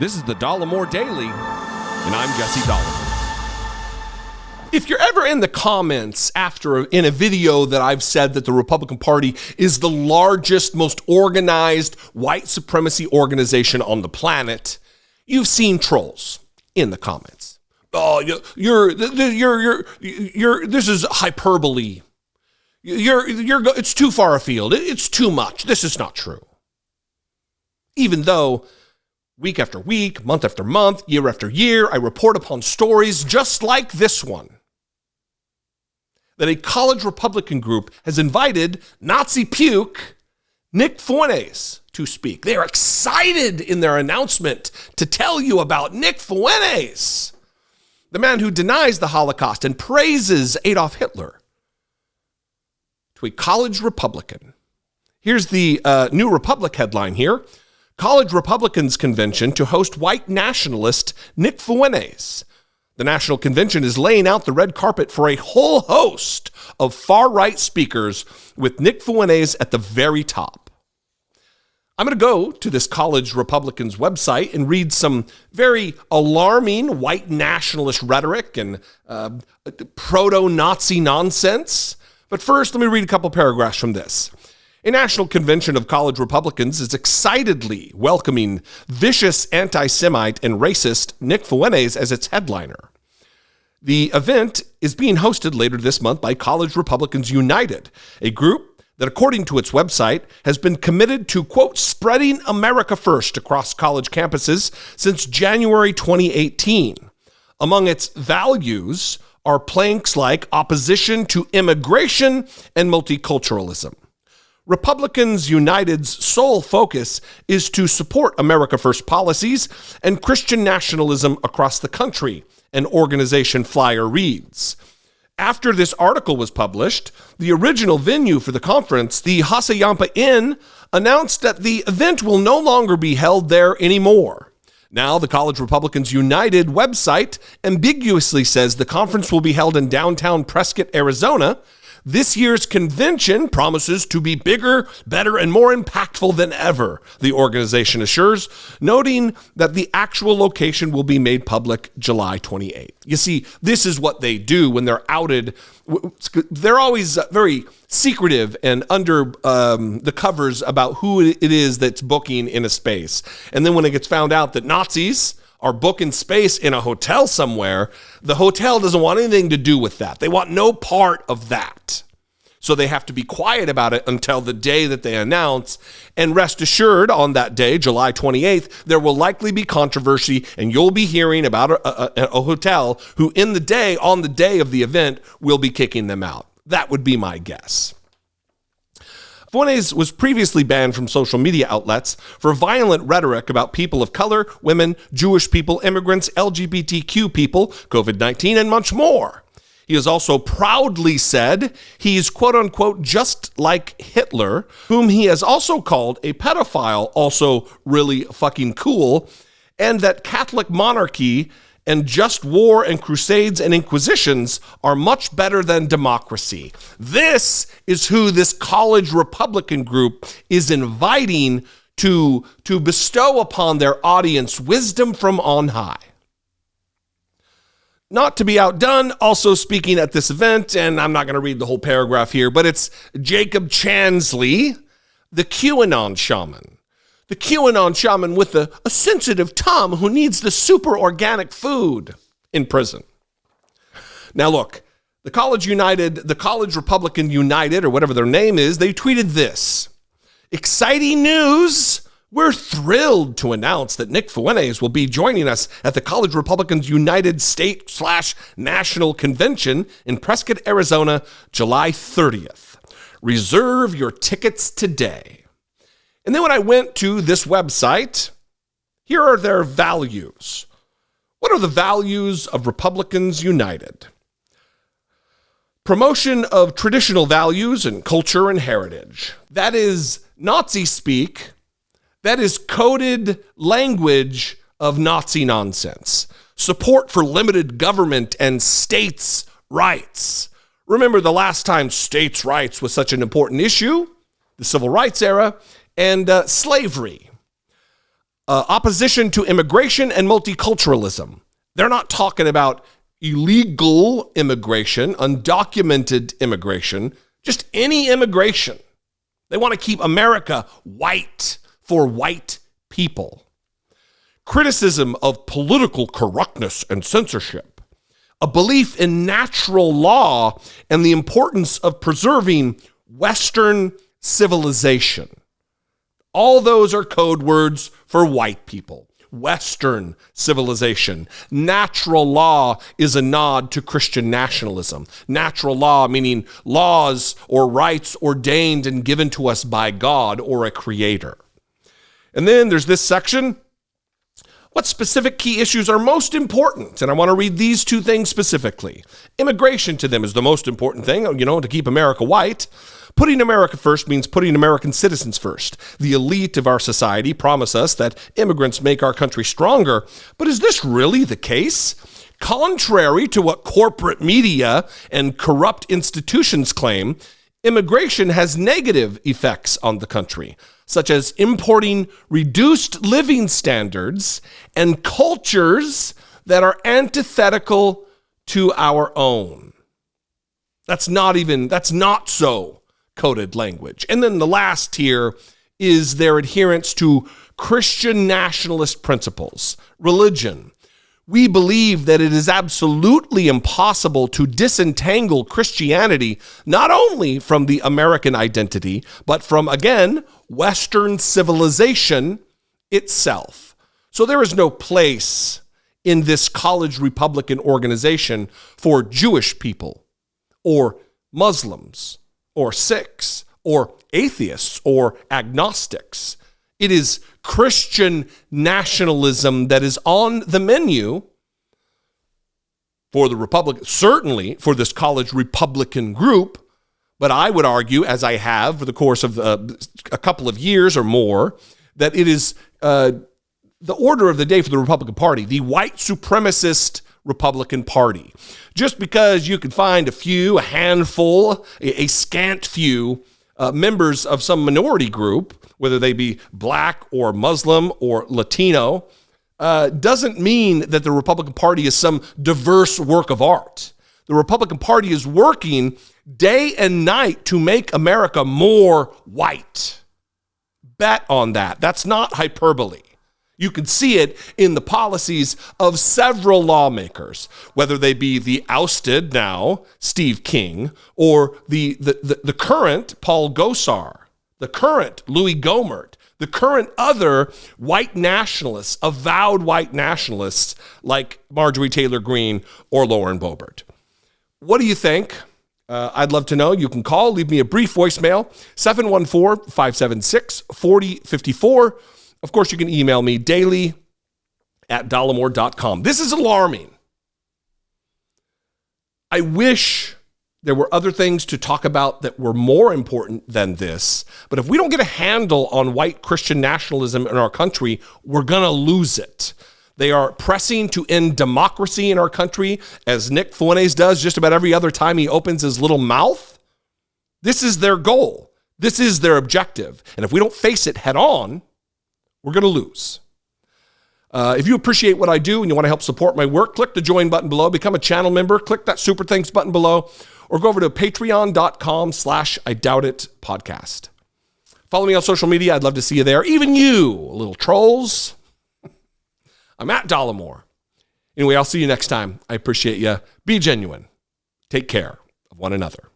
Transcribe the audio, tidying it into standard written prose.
This is the Dollemore Daily, and I'm Jesse Dollemore. If you're ever in the comments in a video that I've said that the Republican Party is the largest, most organized white supremacy organization on the planet, you've seen trolls in the comments. Oh, this is hyperbole. It's too far afield. It's too much. This is not true. Even though week after week, month after month, year after year, I report upon stories just like this one, that a college Republican group has invited Nazi Puke, Nick Fuentes, to speak. They are excited in their announcement to tell you about Nick Fuentes, the man who denies the Holocaust and praises Adolf Hitler, to a college Republican. Here's the New Republic headline here. College Republicans convention to host white nationalist Nick Fuentes. The National Convention is laying out the red carpet for a whole host of far-right speakers with Nick Fuentes at the very top. I'm going to go to this college Republicans website and read some very alarming white nationalist rhetoric and proto-Nazi nonsense. But first, let me read a couple paragraphs from this. A national convention of college Republicans is excitedly welcoming vicious anti-Semite and racist Nick Fuentes as its headliner. The event is being hosted later this month by College Republicans United, a group that, according to its website, has been committed to, quote, spreading America first across college campuses since January 2018. Among its values are planks like opposition to immigration and multiculturalism. Republicans United's sole focus is to support America First policies and Christian nationalism across the country, an organization flyer reads. After this article was published, the original venue for the conference, the Hasayampa Inn, announced that the event will no longer be held there anymore. Now, the College Republicans United website ambiguously says the conference will be held in downtown Prescott, Arizona. This year's convention promises to be bigger, better, and more impactful than ever, the organization assures, noting that the actual location will be made public July 28th. You see, this is what they do when they're outed. They're always very secretive and under the covers about who it is that's booking in a space. And then when it gets found out that Nazis are booking space in a hotel somewhere, the hotel doesn't want anything to do with that. They want no part of that. So they have to be quiet about it until the day that they announce. And rest assured, on that day, July 28th, there will likely be controversy, and you'll be hearing about a hotel who on the day of the event, will be kicking them out. That would be my guess. Fuentes was previously banned from social media outlets for violent rhetoric about people of color, women, Jewish people, immigrants, LGBTQ people, COVID-19, and much more. He has also proudly said he's, quote unquote, just like Hitler, whom he has also called a pedophile, also really fucking cool, and that Catholic monarchy and just war and crusades and inquisitions are much better than democracy. This is who this college Republican group is inviting to bestow upon their audience wisdom from on high. Not to be outdone, also speaking at this event, and I'm not going to read the whole paragraph here, but it's Jacob Chansley, the QAnon shaman. The QAnon shaman with a sensitive tongue who needs the super organic food in prison. Now look, the College Republican United, or whatever their name is, they tweeted this. Exciting news! We're thrilled to announce that Nick Fuentes will be joining us at the College Republicans United State/National Convention in Prescott, Arizona, July 30th. Reserve your tickets today. And then when I went to this website, here are their values. What are the values of Republicans United? Promotion of traditional values and culture and heritage. That is Nazi speak. That is coded language of Nazi nonsense. Support for limited government and states' rights. Remember the last time states' rights was such an important issue? The Civil Rights era. And slavery. opposition to immigration and multiculturalism. They're not talking about illegal immigration, undocumented immigration, just any immigration. They want to keep America white for white people. Criticism of political correctness and censorship. A belief in natural law and the importance of preserving Western civilization. All those are code words for white people. Western civilization. Natural law is a nod to Christian nationalism. Natural law meaning laws or rights ordained and given to us by God or a creator. And then there's this section. What specific key issues are most important? And I want to read these two things specifically. Immigration to them is the most important thing, to keep America white. Putting America first means putting American citizens first. The elite of our society promise us that immigrants make our country stronger. But is this really the case? Contrary to what corporate media and corrupt institutions claim, immigration has negative effects on the country, such as importing reduced living standards and cultures that are antithetical to our own. That's not so coded language. And then the last tier is their adherence to Christian nationalist principles, religion. We believe that it is absolutely impossible to disentangle Christianity not only from the American identity, but from, again, Western civilization itself. So there is no place in this college Republican organization for Jewish people or Muslims or Sikhs or atheists or agnostics. It is Christian nationalism that is on the menu for the Republican, certainly for this college Republican group, but I would argue, as I have for the course of a couple of years or more, that it is the order of the day for the Republican Party, the white supremacist Republican Party. Just because you can find a handful, a scant few members of some minority group, whether they be black or Muslim or Latino, doesn't mean that the Republican Party is some diverse work of art. The Republican Party is working day and night to make America more white. Bet on that. That's not hyperbole. You can see it in the policies of several lawmakers, whether they be the ousted now Steve King or the current Paul Gosar, the current Louis Gohmert, the current other white nationalists, avowed white nationalists like Marjorie Taylor Greene or Lauren Boebert. What do you think? I'd love to know. You can call, leave me a brief voicemail, 714-576-4054. Of course, you can email me daily at dollemore.com. This is alarming. I wish there were other things to talk about that were more important than this. But if we don't get a handle on white Christian nationalism in our country, we're going to lose it. They are pressing to end democracy in our country, as Nick Fuentes does just about every other time he opens his little mouth. This is their goal. This is their objective. And if we don't face it head on, we're going to lose. If you appreciate what I do and you want to help support my work, click the join button below, become a channel member, click that super thanks button below, or go over to patreon.com/IDoubtIt podcast. Follow me on social media. I'd love to see you there. Even you, little trolls. I'm at Dollemore. Anyway, I'll see you next time. I appreciate you. Be genuine. Take care of one another.